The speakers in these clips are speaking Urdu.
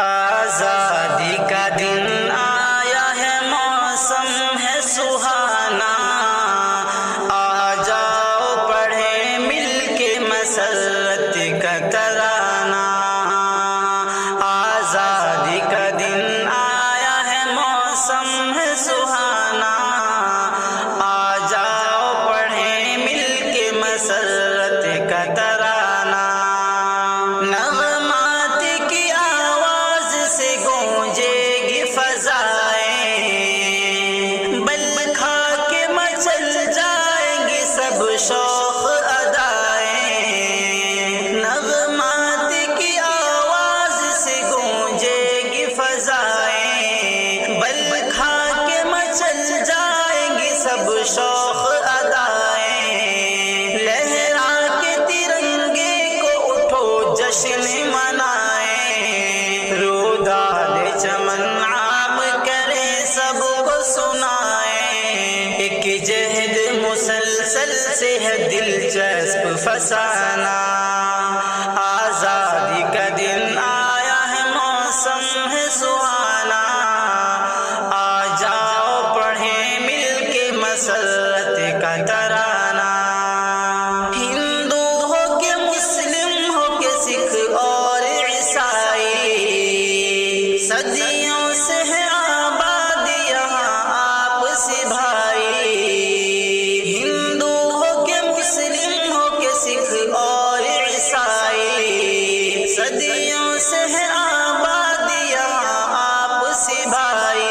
آزادی کا دن آیا ہے، موسم ہے سہانا، آ جاؤ پڑھیں مل کے مسرت کا ترانہ۔ آزادی کا دن آیا ہے، موسم ہے سہانا، آ جاؤ پڑھیں مل کے مسرت کا ترانہ۔ نغمات کی آواز سے گونجے گی فضائیں، بل کھا کے مچل جائیں گی سب شوق ادائیں۔ نغمات کی آواز سے گونجے گی فضائیں، بل کھا کے مچل جائیں گی سب شوق ادائیں۔ لہرا کے ترنگے کو اٹھو جشن منائیں، روداد چمن عام کریں سب کو سنائیں۔ ایک جہد مسلسل سے ہے دلچسپ فسانہ، آزادی کا دن آیا ہے، موسم ہے سہانا، آ جاؤ پڑھیں مل کے مسرت کا ترانہ۔ ہندو ہو کہ مسلم ہو کہ سکھ اور عیسائی، صدیوں سے ہے آباد یہاں آپسی بھائی۔ ہندو ہو کہ مسلم ہو کہ سکھ اور عیسائی، صدیوں سے ہے آباد یہاں آپسی بھائی۔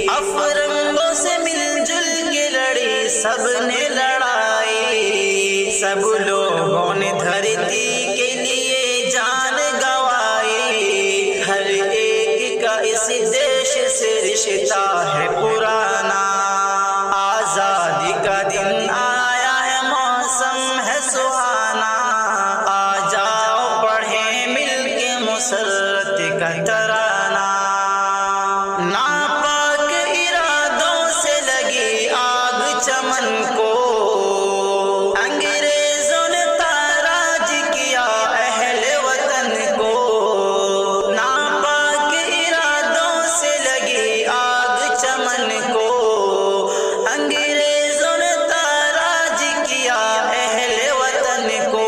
افرنگوں سے مل جل کے لڑی سب نے لڑائی، سب لوگوں نے دھرتی کے لیے جان گنوائی۔ ہر ایک کا اس دیش سے رشتہ ہے پرانا، آزادی کا دن آیا ہے، موسم ہے سہانا، آ جاؤ پڑھیں مل کے مسرت کا ترانہ۔ ناپاک ارادوں سے لگی آگ چمن کو، انگریزوں نے تاراج کیا اہل وطن کو۔ ناپاک ارادوں سے لگی آگ چمن کو، انگریزوں نے تاراج کیا اہل وطن کو۔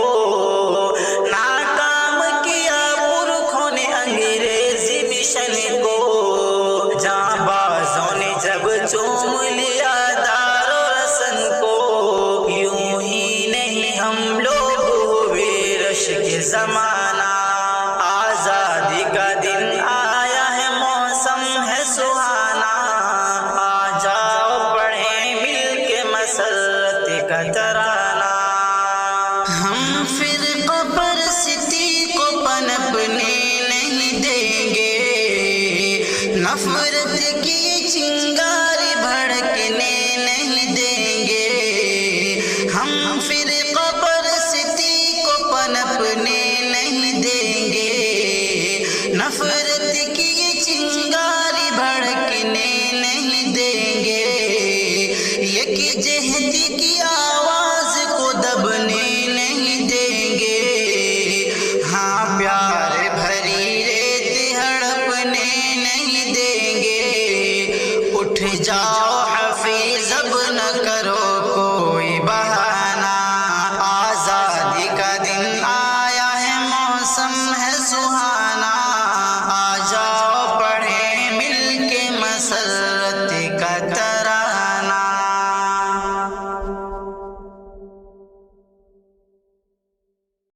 ناکام کیا پرکھوں نے انگریزی مشن کو، جاں بازوں نے جب چوم لیا دار و رسن کو۔ یوں ہی نہیں ہم لوگ ہوئے رش کے زمانہ، آزادی کا دن آیا ہے، موسم ہے سہانا، آ جاؤ پڑھیں مل کے مسرت کا ترانہ۔ ہم فرقہ پرستی کو پنپنے نہیں دیں گے، نفرت کی چنگاری بھڑکنے نہیں دیں گے۔ ہم فرقہ پرستی کو پنپنے نہیں دیں گے، نفرت